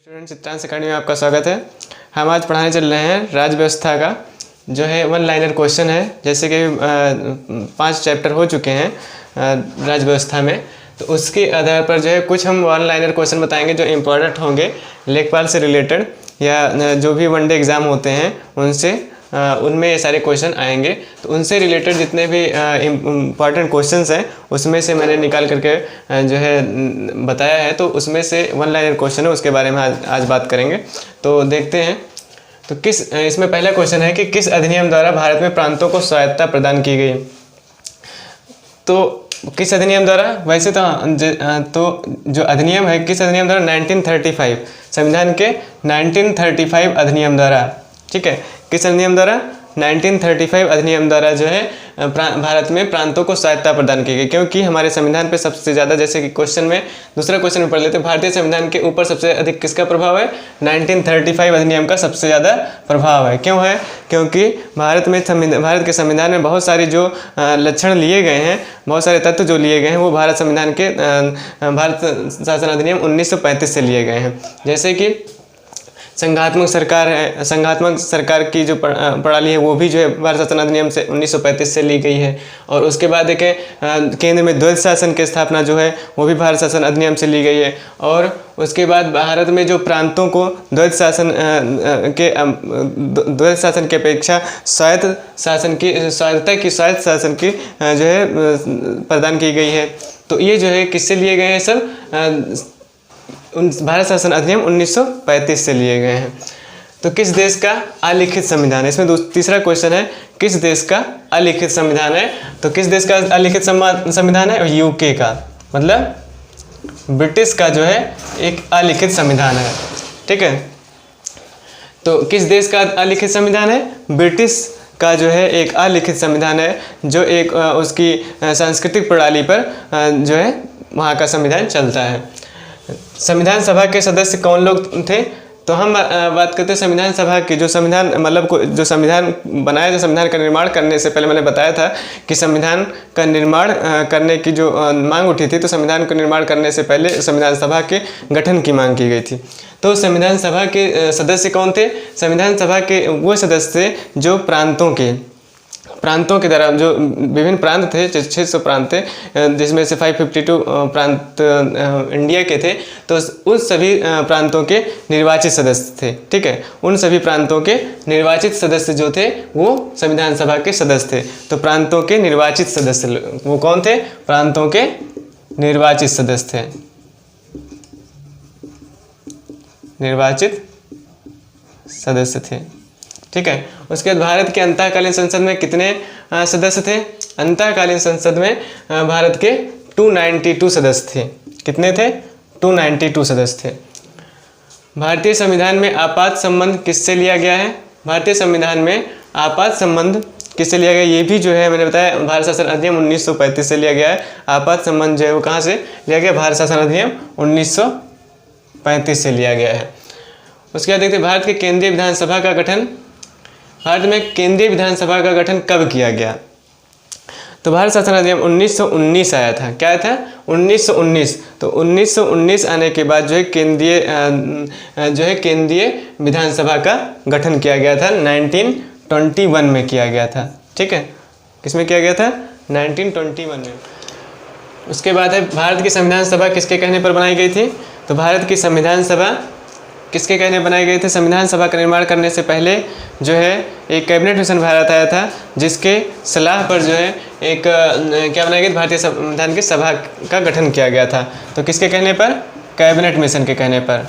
Student Chitransh academy में आपका स्वागत है। हम आज पढ़ाने चल रहे हैं राज्य व्यवस्था का, जो है वन लाइनर क्वेश्चन है। जैसे कि 5 चैप्टर हो चुके हैं राज्य व्यवस्था में, तो उसके आधार पर जो है कुछ हम वन लाइनर क्वेश्चन बताएंगे जो इम्पोर्टेंट होंगे लेखपाल से रिलेटेड, या जो भी वनडे एग्ज़ाम होते हैं उनसे उनमें ये सारे क्वेश्चन आएंगे। तो उनसे रिलेटेड जितने भी इम्पॉर्टेंट क्वेश्चंस हैं उसमें से मैंने निकाल करके जो है बताया है। तो उसमें से वन लाइनर क्वेश्चन है, उसके बारे में आज बात करेंगे। तो देखते हैं। तो इसमें पहला क्वेश्चन है कि किस अधिनियम द्वारा भारत में प्रांतों को स्वायत्तता प्रदान की गई। तो किस अधिनियम द्वारा, वैसे तो जो अधिनियम है, किस अधिनियम द्वारा, 1935 संविधान के 1935 अधिनियम द्वारा, ठीक है। किस अधिनियम द्वारा, 1935 अधिनियम द्वारा जो है भारत में प्रांतों को स्वायत्तता प्रदान की गई। क्योंकि हमारे संविधान पे सबसे ज़्यादा, जैसे कि क्वेश्चन में दूसरा क्वेश्चन में पढ़ लेते हैं, भारतीय संविधान के ऊपर सबसे अधिक किसका प्रभाव है, 1935 अधिनियम का सबसे ज़्यादा प्रभाव है। क्यों है? क्योंकि भारत के संविधान में बहुत सारे जो लक्षण लिए गए हैं, बहुत सारे तत्व जो लिए गए हैं, वो भारत शासन अधिनियम 1935 से लिए गए हैं। जैसे कि संघात्मक सरकार की जो प्रणाली है वो भी जो है भारत शासन अधिनियम से 1935 से ली गई है। और उसके बाद एक केंद्र में द्वैध शासन की स्थापना जो है वो भी भारत शासन अधिनियम से ली गई है। और उसके बाद भारत में जो प्रांतों को द्वैध शासन की अपेक्षा स्वायत्त शासन की जो है प्रदान की गई है। तो ये जो है किससे लिए गए हैं सब, भारत शासन अधिनियम 1935 से लिए गए हैं। तो किस देश का अलिखित संविधान है, इसमें तीसरा क्वेश्चन है, किस देश का अलिखित संविधान है। तो किस देश का अलिखित संविधान है, यूके का, मतलब ब्रिटिश का जो है एक अलिखित संविधान है, ठीक है। तो किस देश का अलिखित संविधान है, ब्रिटिश का जो है एक अलिखित संविधान है, जो एक उसकी सांस्कृतिक प्रणाली पर जो है वहाँ का संविधान चलता है। संविधान सभा के सदस्य कौन लोग थे? तो हम बात करते हैं संविधान सभा की। जो संविधान जो संविधान बनाया, जो संविधान का निर्माण करने से पहले मैंने बताया था कि संविधान का निर्माण करने की जो मांग उठी थी, तो संविधान को निर्माण करने से पहले संविधान सभा के गठन की मांग की गई थी। तो संविधान सभा के सदस्य कौन थे? संविधान सभा के वो सदस्य थे जो प्रांतों के द्वारा, जो विभिन्न प्रांत थे, 600 प्रांत थे, जिसमें से 552 प्रांत इंडिया के थे। तो उन सभी प्रांतों के निर्वाचित सदस्य थे, ठीक है। उन सभी प्रांतों के निर्वाचित सदस्य जो थे वो संविधान सभा के सदस्य थे। तो प्रांतों के निर्वाचित सदस्य वो कौन थे? प्रांतों के निर्वाचित सदस्य थे, निर्वाचित सदस्य थे, ठीक है। उसके बाद भारत के अंतःकालीन संसद में कितने सदस्य थे? अंतःकालीन संसद में भारत के 292 सदस्य थे। कितने थे? 292 सदस्य थे। भारतीय संविधान में आपात संबंध किससे लिया गया है? भारतीय संविधान में आपात संबंध किससे लिया गया? ये भी जो है मैंने बताया भारत शासन अधिनियम 1935 से लिया गया है। आपात संबंध जो है वो कहाँ से लिया गया? भारत शासन अधिनियम 1935 से लिया गया है। उसके बाद देखते हैं भारत के केंद्रीय विधानसभा का गठन। भारत में केंद्रीय विधानसभा का गठन कब किया गया? तो भारत शासन अधिनियम 1919 आया था। क्या आया था? 1919। तो 1919 आने के बाद जो है केंद्रीय विधानसभा का गठन किया गया था, 1921 में किया गया था, ठीक है। किसमें किया गया था? 1921 में। उसके बाद है भारत की संविधान सभा किसके कहने पर बनाई गई थी? तो भारत की संविधान सभा किसके कहने बनाए गए थे? संविधान सभा का निर्माण करने से पहले जो है एक कैबिनेट मिशन भारत आया था, जिसके सलाह पर जो है एक क्या बनाई गई? भारतीय संविधान की सभा का गठन किया गया था। तो किसके कहने पर? कैबिनेट मिशन के कहने पर।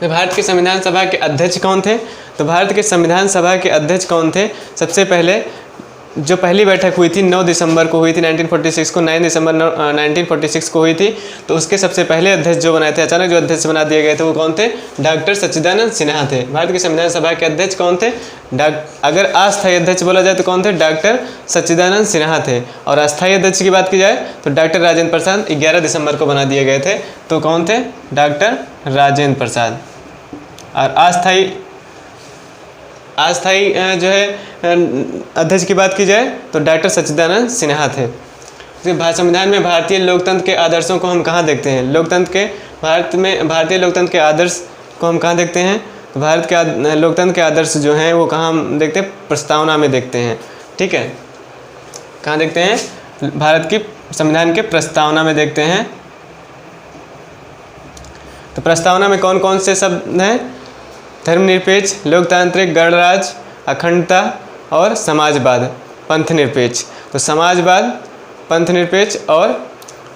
तो भारत की संविधान सभा के अध्यक्ष कौन थे? तो भारत के संविधान सभा के अध्यक्ष कौन थे? सबसे पहले जो पहली बैठक हुई थी 9 दिसंबर को हुई थी 1946 को, 9 दिसंबर 1946 को हुई थी। तो उसके सबसे पहले अध्यक्ष जो बनाए थे, अचानक जो अध्यक्ष बना दिए गए थे, वो कौन थे? डॉक्टर सच्चिदानंद सिन्हा थे। भारत की संविधान सभा के अध्यक्ष कौन थे? अगर अस्थायी अध्यक्ष बोला जाए तो कौन थे? डॉक्टर सच्चिदानंद सिन्हा थे। और अस्थायी अध्यक्ष की बात की जाए तो डॉक्टर राजेंद्र प्रसाद 11 दिसंबर को बना दिए गए थे। तो कौन थे? डॉक्टर राजेंद्र प्रसाद। और अस्थायी जो है अध्यक्ष की बात की जाए तो डॉक्टर सच्चिदानंद सिन्हा थे। संविधान में भारतीय लोकतंत्र के आदर्शों को हम कहाँ देखते हैं? भारतीय लोकतंत्र के आदर्श को हम कहाँ देखते हैं? तो भारत के लोकतंत्र के आदर्श जो हैं वो कहाँ हम देखते हैं? प्रस्तावना में देखते हैं। ठीक है, कहाँ देखते हैं? भारत की संविधान के प्रस्तावना में देखते हैं। तो प्रस्तावना में कौन कौन से शब्द हैं? धर्मनिरपेक्ष, लोकतांत्रिक, गणराज्य, अखंडता और समाजवाद, पंथनिरपेक्ष। तो समाजवाद, पंथनिरपेक्ष और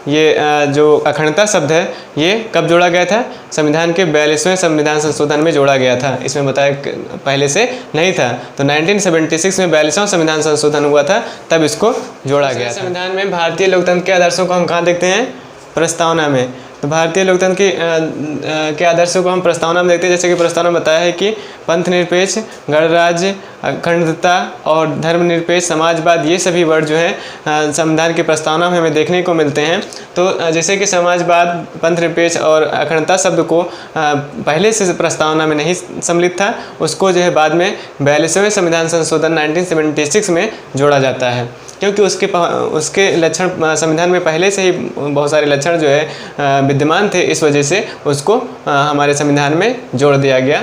ये जो अखंडता शब्द है ये कब जोड़ा गया था? संविधान के 42वें संविधान संशोधन में जोड़ा गया था। इसमें बताया पहले से नहीं था। तो 1976 में 42वां संविधान संशोधन हुआ था, तब इसको जोड़ा गया था। संविधान में भारतीय लोकतंत्र के आदर्शों को हम कहाँ देखते हैं? प्रस्तावना में। तो भारतीय लोकतंत्र के आदर्शों को हम प्रस्तावना में देखते हैं। जैसे कि प्रस्तावना में बताया है कि पंथनिरपेक्ष, गणराज्य, अखंडता और धर्मनिरपेक्ष, समाजवाद, ये सभी वर्ड जो हैं संविधान की प्रस्तावना में हमें देखने को मिलते हैं। तो जैसे कि समाजवाद, पंथनिरपेक्ष और अखंडता शब्द को पहले से प्रस्तावना में नहीं सम्मिलित था, उसको जो है बाद में 42वें संविधान संशोधन 1976 में जोड़ा जाता है, क्योंकि उसके लक्षण संविधान में पहले से ही बहुत सारे लक्षण जो है विद्यमान थे। इस वजह से उसको हमारे संविधान में जोड़ दिया गया।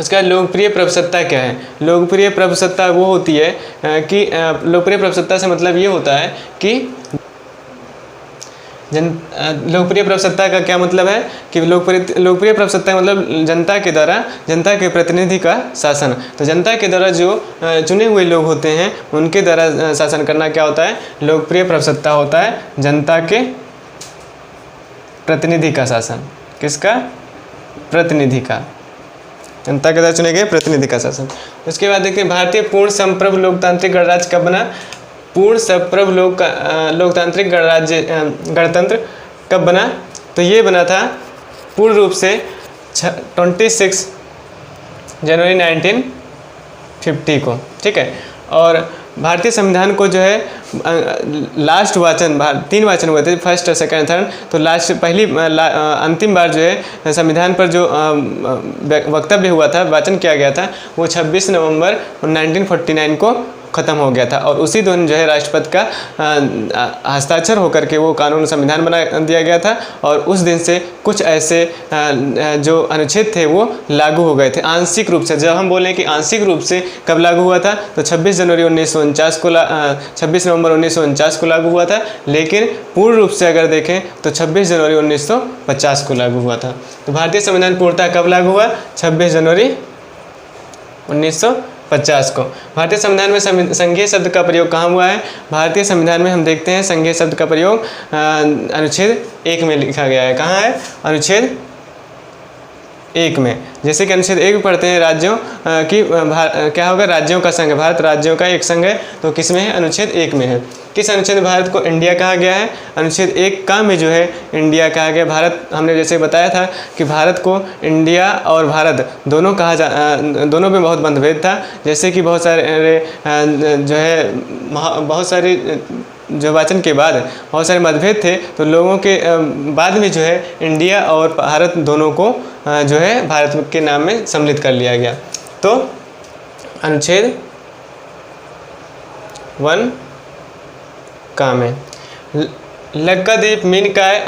उसका लोकप्रिय प्रभुसत्ता क्या है? लोकप्रिय प्रभुसत्ता वो होती है कि लोकप्रिय प्रभुसत्ता से मतलब ये होता है कि लोकप्रिय प्रभुसत्ता का क्या मतलब है कि लोकप्रिय प्रभुसत्ता मतलब जनता के द्वारा, जनता के प्रतिनिधि का शासन। तो जनता के द्वारा जो चुने हुए लोग होते हैं उनके द्वारा शासन करना क्या होता है? लोकप्रिय प्रभुसत्ता होता है। जनता के प्रतिनिधि का शासन। किसका? प्रतिनिधि का। जनता के द्वारा चुने गए प्रतिनिधि का शासन। उसके बाद देखते हैं भारतीय पूर्ण संप्रभु लोकतांत्रिक गणराज्य कब बना? पूर्ण संप्रभु लोकतांत्रिक गणतंत्र कब बना? तो ये बना था पूर्ण रूप से 26 जनवरी 1950 को। ठीक है, और भारतीय संविधान को जो है लास्ट वाचन 3 वाचन हुए थे, फर्स्ट, सेकंड, थर्ड। तो लास्ट अंतिम बार जो है संविधान पर जो वक्तव्य हुआ था, वाचन किया गया था, वो 26 नवंबर 1949 को ख़त्म हो गया था। और उसी दिन जो है राष्ट्रपति का हस्ताक्षर होकर के वो कानून संविधान बना दिया गया था। और उस दिन से कुछ ऐसे जो अनुच्छेद थे वो लागू हो गए थे आंशिक रूप से। जब हम बोलें कि आंशिक रूप से कब लागू हुआ था, तो 26 जनवरी 1949 को 26 नवंबर 1949 को लागू हुआ था। लेकिन पूर्ण रूप से अगर देखें तो 26 जनवरी 1950 को लागू हुआ था। तो भारतीय संविधान पूर्णतः कब लागू हुआ? 26 जनवरी 1950 को। भारतीय संविधान में संघीय शब्द का प्रयोग कहाँ हुआ है? भारतीय संविधान में हम देखते हैं संघीय शब्द का प्रयोग अनुच्छेद 1 में लिखा गया है। कहाँ है? अनुच्छेद 1 में। जैसे कि अनुच्छेद 1 में पढ़ते हैं राज्यों की क्या होगा? राज्यों का संघ। भारत राज्यों का एक संघ है। तो किस में है? अनुच्छेद 1 में है। किस अनुच्छेद में भारत को इंडिया कहा गया है? अनुच्छेद 1 का में जो है इंडिया कहा गया। भारत, हमने जैसे बताया था कि भारत को इंडिया और भारत दोनों दोनों में बहुत मतभेद था। जैसे कि बहुत सारे जो है बहुत सारे जो वाचन के बाद बहुत सारे मतभेद थे, तो लोगों के बाद में जो है इंडिया और भारत दोनों को जो है भारत के नाम में सम्मिलित कर लिया गया। तो अनुच्छेद 1 का में लक्काद्वीप, मीनकाय,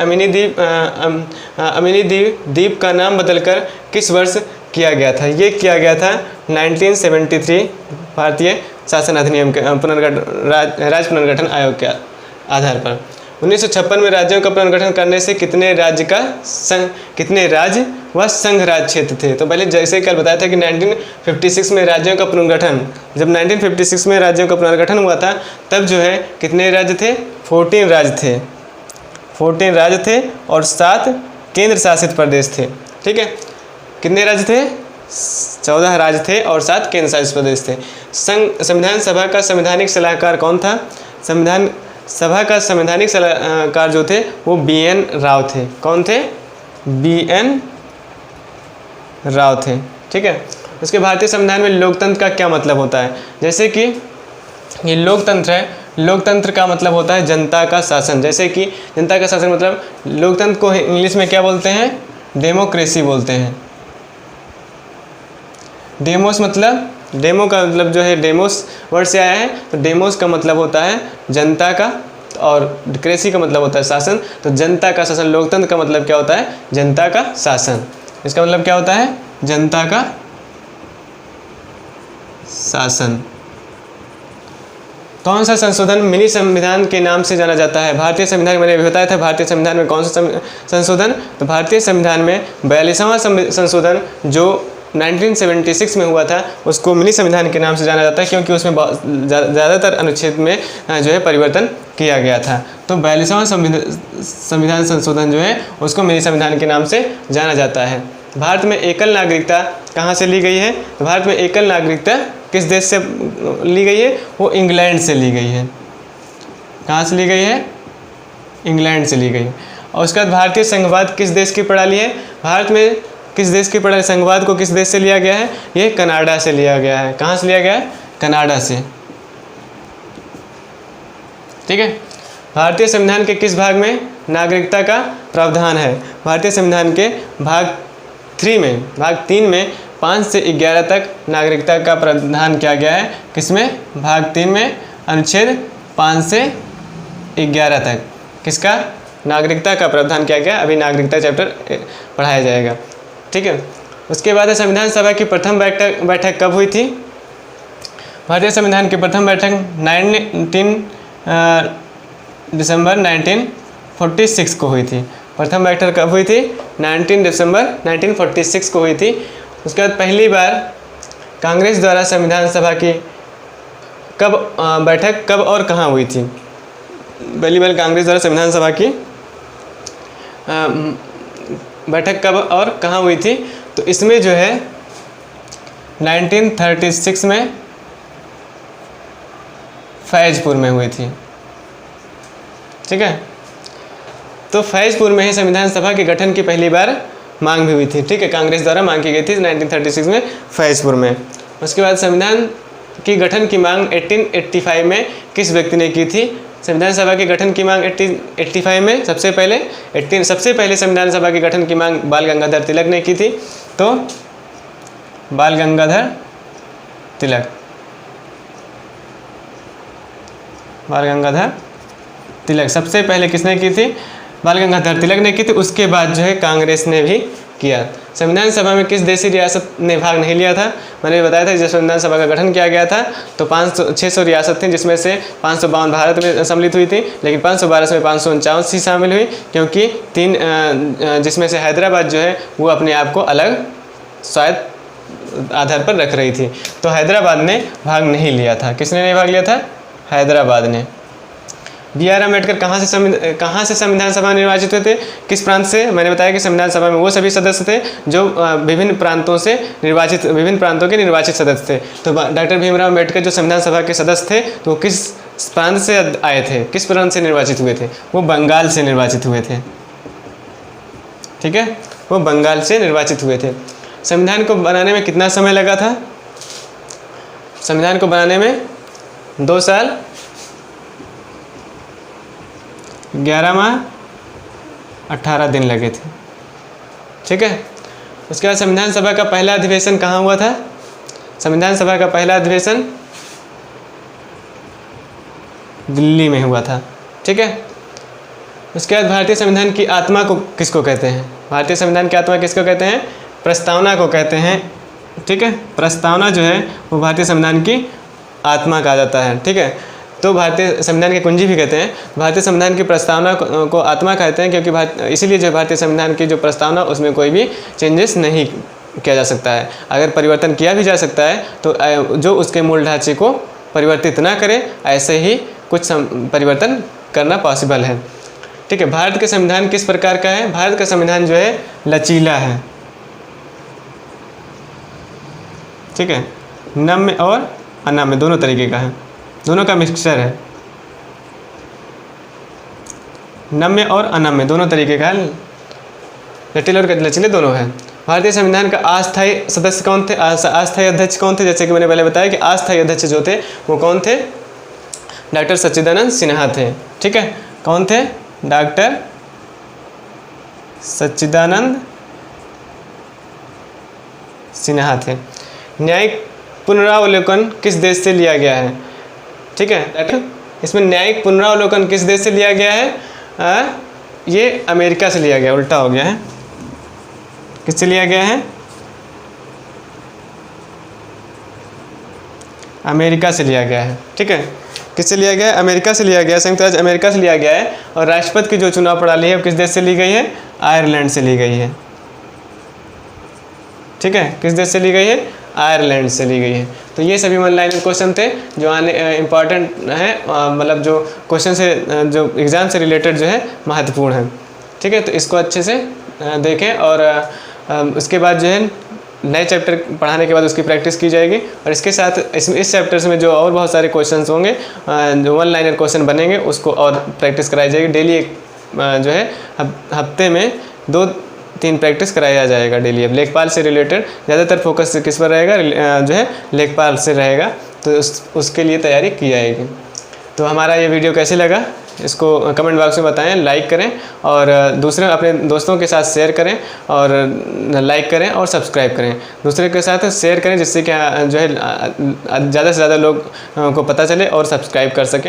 अमिनी द्वीप का नाम बदलकर किस वर्ष किया गया था? ये किया गया था 1973 भारतीय शासन अधिनियम के राज्य पुनर्गठन आयोग के आधार पर। 1956 में राज्यों का पुनर्गठन करने से कितने राज्य व संघ राज्य क्षेत्र थे? तो पहले जैसे कल बताया था कि 1956 में राज्यों का पुनर्गठन, जब 1956 में राज्यों का पुनर्गठन हुआ था, तब जो है कितने राज्य थे? 14 राज्य थे। 14 राज्य थे और 7 केंद्र शासित प्रदेश थे। ठीक है, कितने राज्य थे? 14 राज्य थे और 7 केंद्र शासित प्रदेश थे। संविधान सभा का संवैधानिक सलाहकार कौन था? संविधान सभा का संवैधानिक सलाहकार जो थे वो BN राव थे। कौन थे? BN राव थे। ठीक है, उसके भारतीय संविधान में लोकतंत्र का क्या मतलब होता है? जैसे कि ये लोकतंत्र है, लोकतंत्र का मतलब होता है जनता का शासन। जैसे कि जनता का शासन मतलब लोकतंत्र को इंग्लिश में क्या बोलते हैं? डेमोक्रेसी बोलते हैं। डेमोस मतलब, डेमो का मतलब जो है डेमोस वर्ड से आया है। तो डेमोस का मतलब होता है जनता का, और डेमोक्रेसी का मतलब होता है शासन। तो जनता का शासन, लोकतंत्र का मतलब क्या होता है? जनता का शासन। इसका मतलब क्या होता है? जनता का शासन। कौन सा संशोधन मिनी संविधान के नाम से जाना जाता है? भारतीय संविधान, मैंने अभी बताया था भारतीय संविधान में कौन सा संशोधन, तो भारतीय संविधान में 42वां संशोधन जो 1976 में हुआ था उसको मिनी संविधान के नाम से जाना जाता है, क्योंकि उसमें ज़्यादातर अनुच्छेद में जो है परिवर्तन किया गया था। तो 42वां संविधान संशोधन जो है उसको मिनी संविधान के नाम से जाना जाता है। भारत में एकल नागरिकता कहाँ से ली गई है? तो भारत में एकल नागरिकता किस देश से ली गई है? वो इंग्लैंड से ली गई है। कहाँ से ली गई है? इंग्लैंड से ली गई है। और उसके बाद भारतीय संघवाद किस देश की प्रणाली है? भारत में किस देश की प्रणाली, संघवाद को किस देश से लिया गया है? ये कनाडा से लिया गया है। कहाँ से लिया गया है? कनाडा से। ठीक है। भारतीय संविधान के किस भाग में नागरिकता का प्रावधान है? भारतीय संविधान के भाग 3 में, भाग 3 में 5 से 11 तक नागरिकता का प्रावधान किया गया है। किसमें? भाग 3 में अनुच्छेद 5 से 11 तक किसका? नागरिकता का प्रावधान किया गया। अभी नागरिकता चैप्टर पढ़ाया जाएगा। ठीक है। उसके बाद संविधान सभा की प्रथम बैठक कब हुई थी? भारतीय संविधान की प्रथम बैठक 19 दिसंबर 1946 को हुई थी। प्रथम बैठक कब हुई थी? 19 दिसंबर 1946 को हुई थी। उसके बाद पहली बार कांग्रेस द्वारा संविधान सभा की बैठक कब और कहाँ हुई थी? पहली बार कांग्रेस द्वारा संविधान सभा की बैठक कब और कहाँ हुई थी? तो इसमें जो है 1936 में फैजपुर में हुई थी। ठीक है। तो फैजपुर में ही संविधान सभा के गठन की पहली बार मांग भी हुई थी। ठीक है। कांग्रेस द्वारा मांग की गई थी 1936 में फैजपुर में। उसके बाद संविधान की गठन की मांग 1885 में किस व्यक्ति ने की थी? संविधान सभा के गठन की मांग 1885 में सबसे पहले संविधान सभा के गठन की मांग बाल गंगाधर तिलक ने की थी। तो बाल गंगाधर तिलक सबसे पहले किसने की थी? बाल गंगाधर तिलक ने की थी। उसके बाद जो है कांग्रेस ने भी किया। संविधान सभा में किस देशी रियासत ने भाग नहीं लिया था? मैंने बताया था जब संविधान सभा का गठन किया गया था तो 600 रियासत थी, जिसमें से 552 भारत में सम्मिलित हुई थी, लेकिन 512 में 549 सी शामिल हुई, क्योंकि 3 जिसमें से हैदराबाद जो है वो अपने आप को अलग स्वायत्त आधार पर रख रही थी। तो हैदराबाद ने भाग नहीं लिया था। किसने नहीं भाग लिया था? हैदराबाद ने। B.R. अम्बेडकर कहाँ से संविधान सभा में निर्वाचित हुए थे? किस प्रांत से? मैंने बताया कि संविधान सभा में वो सभी सदस्य थे जो विभिन्न प्रांतों के निर्वाचित सदस्य थे। तो डॉक्टर भीमराव अम्बेडकर जो संविधान सभा के सदस्य थे तो वो किस प्रांत से आए थे? किस प्रांत से निर्वाचित हुए थे? वो बंगाल से निर्वाचित हुए थे। ठीक है। वो बंगाल से निर्वाचित हुए थे। संविधान को बनाने में कितना समय लगा था? संविधान को बनाने में 2 साल 11 माह 18 दिन लगे थे। ठीक है। उसके बाद संविधान सभा का पहला अधिवेशन कहाँ हुआ था? संविधान सभा का पहला अधिवेशन दिल्ली में हुआ था। ठीक है। उसके बाद भारतीय संविधान की आत्मा को किसको कहते हैं? भारतीय संविधान की आत्मा किसको कहते हैं? प्रस्तावना को कहते हैं। ठीक है। प्रस्तावना जो है वो भारतीय संविधान की आत्मा कहा जाता है। ठीक है। तो भारतीय संविधान की कुंजी भी कहते हैं। भारतीय संविधान की प्रस्तावना को आत्मा कहते हैं, क्योंकि इसीलिए जो भारतीय संविधान की जो प्रस्तावना उसमें कोई भी चेंजेस नहीं किया जा सकता है। अगर परिवर्तन किया भी जा सकता है तो जो उसके मूल ढांचे को परिवर्तित ना करे, ऐसे ही कुछ परिवर्तन करना पॉसिबल है। ठीक है। भारत का संविधान किस प्रकार का है? भारत का संविधान जो है लचीला है। ठीक है। नम्य और अनम्य दोनों तरीके का है, दोनों का मिक्सचर है। नम्य और अनम्य दोनों तरीके का है, जटिल और लचीले दोनों है। भारतीय संविधान का अस्थायी सदस्य कौन थे? अस्थायी अध्यक्ष कौन थे? जैसे कि मैंने पहले बताया कि अस्थायी अध्यक्ष जो थे वो कौन थे? डॉक्टर सच्चिदानंद सिन्हा थे। ठीक है। कौन थे? डॉक्टर सच्चिदानंद सिन्हा थे। न्यायिक पुनरावलोकन किस देश से लिया गया है? ठीक है। इसमें न्यायिक पुनरावलोकन किस देश से लिया गया है? ये अमेरिका से लिया गया, उल्टा हो गया है। किससे लिया गया है? अमेरिका से लिया गया है। ठीक है, किससे लिया गया है? अमेरिका से लिया गया है, संयुक्त राज्य अमेरिका से लिया गया है। और राष्ट्रपति की जो चुनाव प्रणाली है वो किस देश से ली गई है? आयरलैंड से ली गई है। ठीक है, किस देश से ली गई है? आयरलैंड से ली गई है। तो ये सभी वन लाइनर क्वेश्चन थे जो आने इम्पॉर्टेंट हैं, मतलब जो क्वेश्चन से जो एग्ज़ाम से रिलेटेड जो है महत्वपूर्ण है। ठीक है, तो इसको अच्छे से देखें और उसके बाद जो है नए चैप्टर पढ़ाने के बाद उसकी प्रैक्टिस की जाएगी। और इसके साथ इस चैप्टर्स में जो और बहुत सारे क्वेश्चंस होंगे, जो वन लाइनर क्वेश्चन बनेंगे, उसको और प्रैक्टिस कराई जाएगी। डेली एक जो है हफ्ते में 2-3 प्रैक्टिस कराया जाएगा डेली। अब लेखपाल से रिलेटेड ज़्यादातर फोकस किस पर रहेगा? जो है लेखपाल से रहेगा, तो उसके लिए तैयारी की जाएगी। तो हमारा ये वीडियो कैसे लगा इसको कमेंट बॉक्स में बताएं, लाइक करें और दूसरे अपने दोस्तों के साथ शेयर करें और लाइक करें और सब्सक्राइब करें। दूसरे के साथ शेयर करें जिससे कि जो है ज़्यादा से ज़्यादा लोग को पता चले और सब्सक्राइब कर सकें।